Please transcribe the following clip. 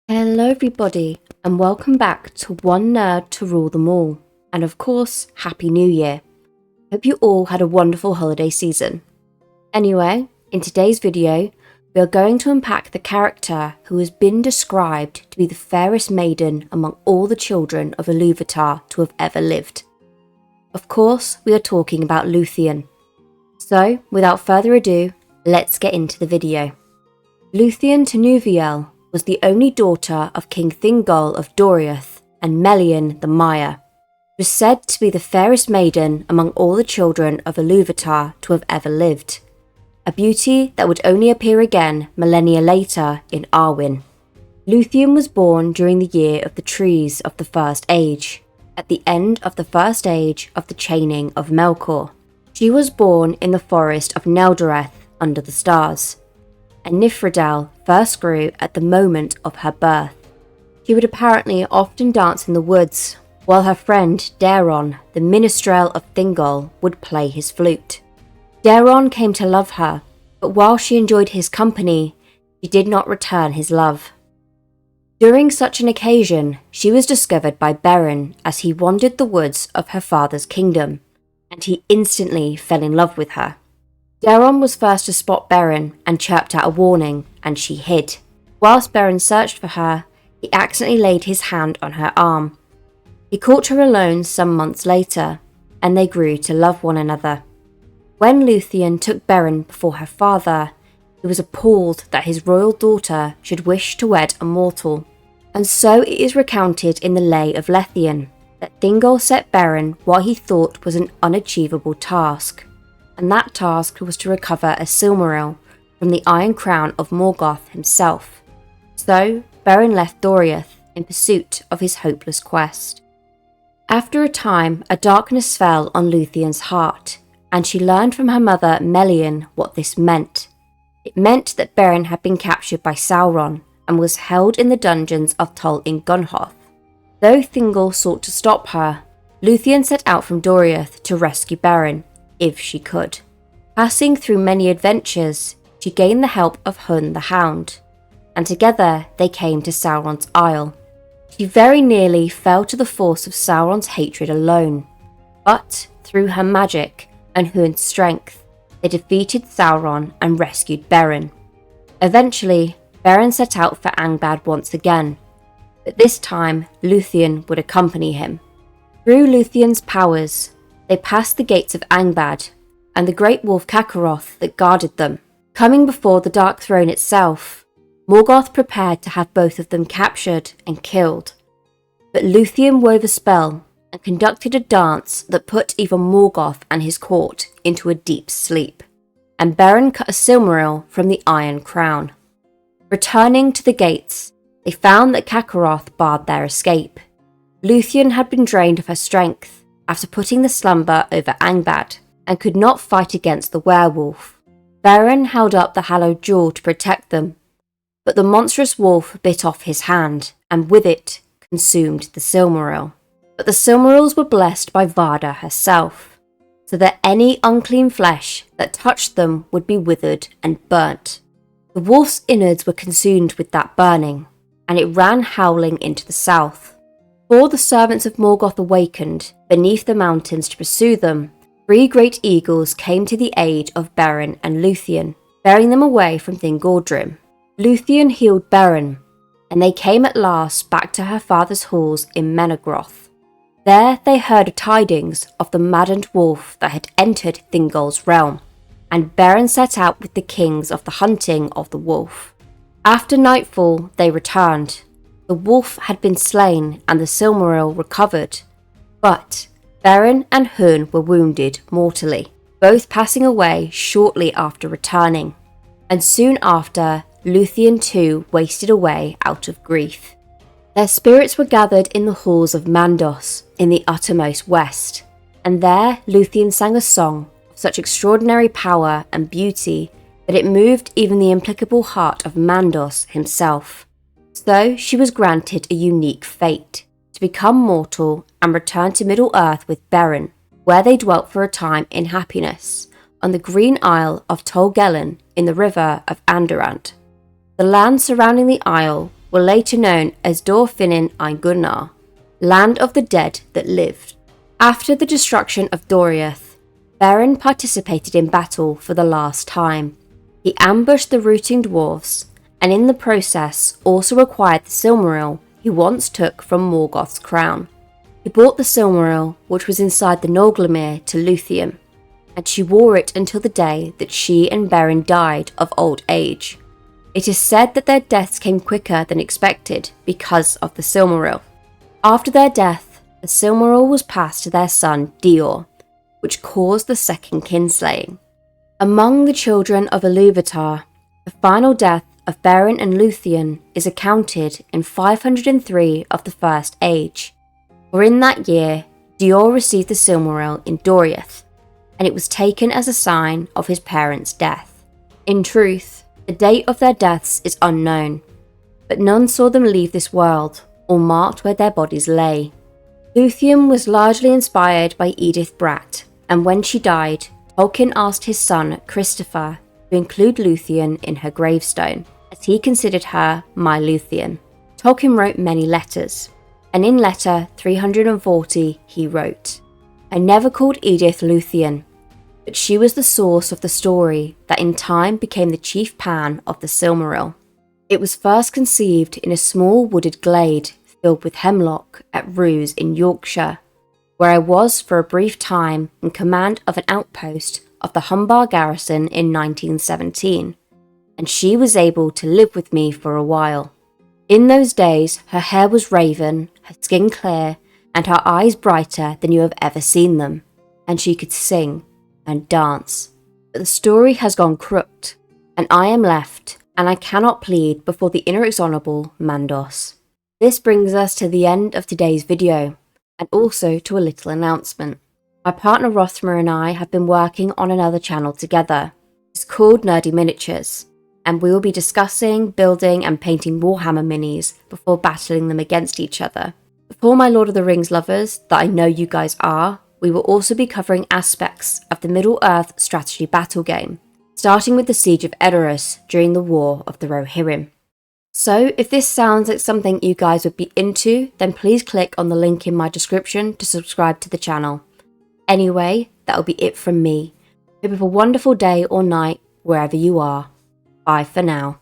Hello everybody, and welcome back to One Nerd to Rule Them All, and of course, Happy New Year. Hope you all had a wonderful holiday season. Anyway, in today's video, we are going to unpack the character who has been described to be the fairest maiden among all the children of Ilúvatar to have ever lived. Of course, we are talking about Lúthien. So, without further ado, let's get into the video. Lúthien Tinúviel was the only daughter of King Thingol of Doriath and Melian the Maya. She was said to be the fairest maiden among all the children of Ilúvatar to have ever lived, a beauty that would only appear again millennia later in Arwen. Lúthien was born during the year of the trees of the First Age, at the end of the First Age of the chaining of Melkor. She was born in the forest of Neldoreth under the stars, and Nifredal first grew at the moment of her birth. She would apparently often dance in the woods, while her friend Daron, the minstrel of Thingol, would play his flute. Daron came to love her, but while she enjoyed his company, she did not return his love. During such an occasion, she was discovered by Beren as he wandered the woods of her father's kingdom, and he instantly fell in love with her. Daron was first to spot Beren and chirped out a warning, and she hid. Whilst Beren searched for her, he accidentally laid his hand on her arm. He caught her alone some months later, and they grew to love one another. When Lúthien took Beren before her father, he was appalled that his royal daughter should wish to wed a mortal. And so it is recounted in the Lay of Lúthien that Thingol set Beren what he thought was an unachievable task, and that task was to recover a Silmaril from the Iron Crown of Morgoth himself. So Beren left Doriath in pursuit of his hopeless quest. After a time, a darkness fell on Lúthien's heart, and she learned from her mother Melian what this meant. It meant that Beren had been captured by Sauron and was held in the dungeons of Tol in Gunhoth. Though Thingol sought to stop her, Lúthien set out from Doriath to rescue Beren, if she could. Passing through many adventures, she gained the help of Hun the Hound, and together they came to Sauron's Isle. She very nearly fell to the force of Sauron's hatred alone, but through her magic and Hun's strength, they defeated Sauron and rescued Beren. Eventually, Beren set out for Angband once again, but this time Lúthien would accompany him. Through Lúthien's powers, they passed the gates of Angband and the great wolf Kakarroth that guarded them. Coming before the Dark Throne itself, Morgoth prepared to have both of them captured and killed. But Lúthien wove a spell and conducted a dance that put even Morgoth and his court into a deep sleep, and Beren cut a Silmaril from the Iron Crown. Returning to the gates, they found that Kakarroth barred their escape. Lúthien had been drained of her strength after putting the slumber over Angband, and could not fight against the werewolf. Beren held up the hallowed jewel to protect them, but the monstrous wolf bit off his hand, and with it consumed the Silmaril. But the Silmarils were blessed by Vada herself, so that any unclean flesh that touched them would be withered and burnt. The wolf's innards were consumed with that burning, and it ran howling into the south. Before the servants of Morgoth awakened beneath the mountains to pursue them, 3 great eagles came to the aid of Beren and Lúthien, bearing them away from Thingordrim. Lúthien healed Beren, and they came at last back to her father's halls in Menegroth. There they heard tidings of the maddened wolf that had entered Thingol's realm, and Beren set out with the kings of the hunting of the wolf. After nightfall they returned. The wolf had been slain and the Silmaril recovered, but Beren and Hun were wounded mortally, both passing away shortly after returning, and soon after Lúthien too wasted away out of grief. Their spirits were gathered in the halls of Mandos in the uttermost west, and there Lúthien sang a song of such extraordinary power and beauty that it moved even the implacable heart of Mandos himself. So she was granted a unique fate, to become mortal and return to Middle-earth with Beren, where they dwelt for a time in happiness, on the green isle of Tol Gelen in the river of Andorant. The land surrounding the isle were later known as Dorfinin ein Gunnar, land of the dead that lived. After the destruction of Doriath, Beren participated in battle for the last time. He ambushed the rooting dwarves, and in the process also acquired the Silmaril he once took from Morgoth's crown. He brought the Silmaril, which was inside the Norglemir, to Lúthien, and she wore it until the day that she and Beren died of old age. It is said that their deaths came quicker than expected because of the Silmaril. After their death, the Silmaril was passed to their son Dior, which caused the second kinslaying. Among the children of Ilúvatar, the final death of Beren and Lúthien is accounted in 503 of the First Age, for in that year Dior received the Silmaril in Doriath, and it was taken as a sign of his parents' death. In truth, the date of their deaths is unknown, but none saw them leave this world or marked where their bodies lay. Lúthien was largely inspired by Edith Bratt, and when she died, Tolkien asked his son Christopher to include Lúthien in her gravestone, as he considered her my Lúthien. Tolkien wrote many letters, and in letter 340 he wrote, "I never called Edith Lúthien, but she was the source of the story that in time became the chief pan of the Silmaril. It was first conceived in a small wooded glade filled with hemlock at Roos in Yorkshire, where I was for a brief time in command of an outpost of the Humbar garrison in 1917, and she was able to live with me for a while. In those days her hair was raven, her skin clear, and her eyes brighter than you have ever seen them, and she could sing and dance. But the story has gone crooked, and I am left, and I cannot plead before the inexorable Mandos." This brings us to the end of today's video, and also to a little announcement. My partner Rothmer and I have been working on another channel together. It's called Nerdy Miniatures, and we will be discussing, building and painting Warhammer minis before battling them against each other. For my Lord of the Rings lovers, that I know you guys are, we will also be covering aspects of the Middle-earth strategy battle game, starting with the Siege of Edoras during the War of the Rohirrim. So if this sounds like something you guys would be into, then please click on the link in my description to subscribe to the channel. Anyway, that'll be it from me. Hope you have a wonderful day or night wherever you are. Bye for now.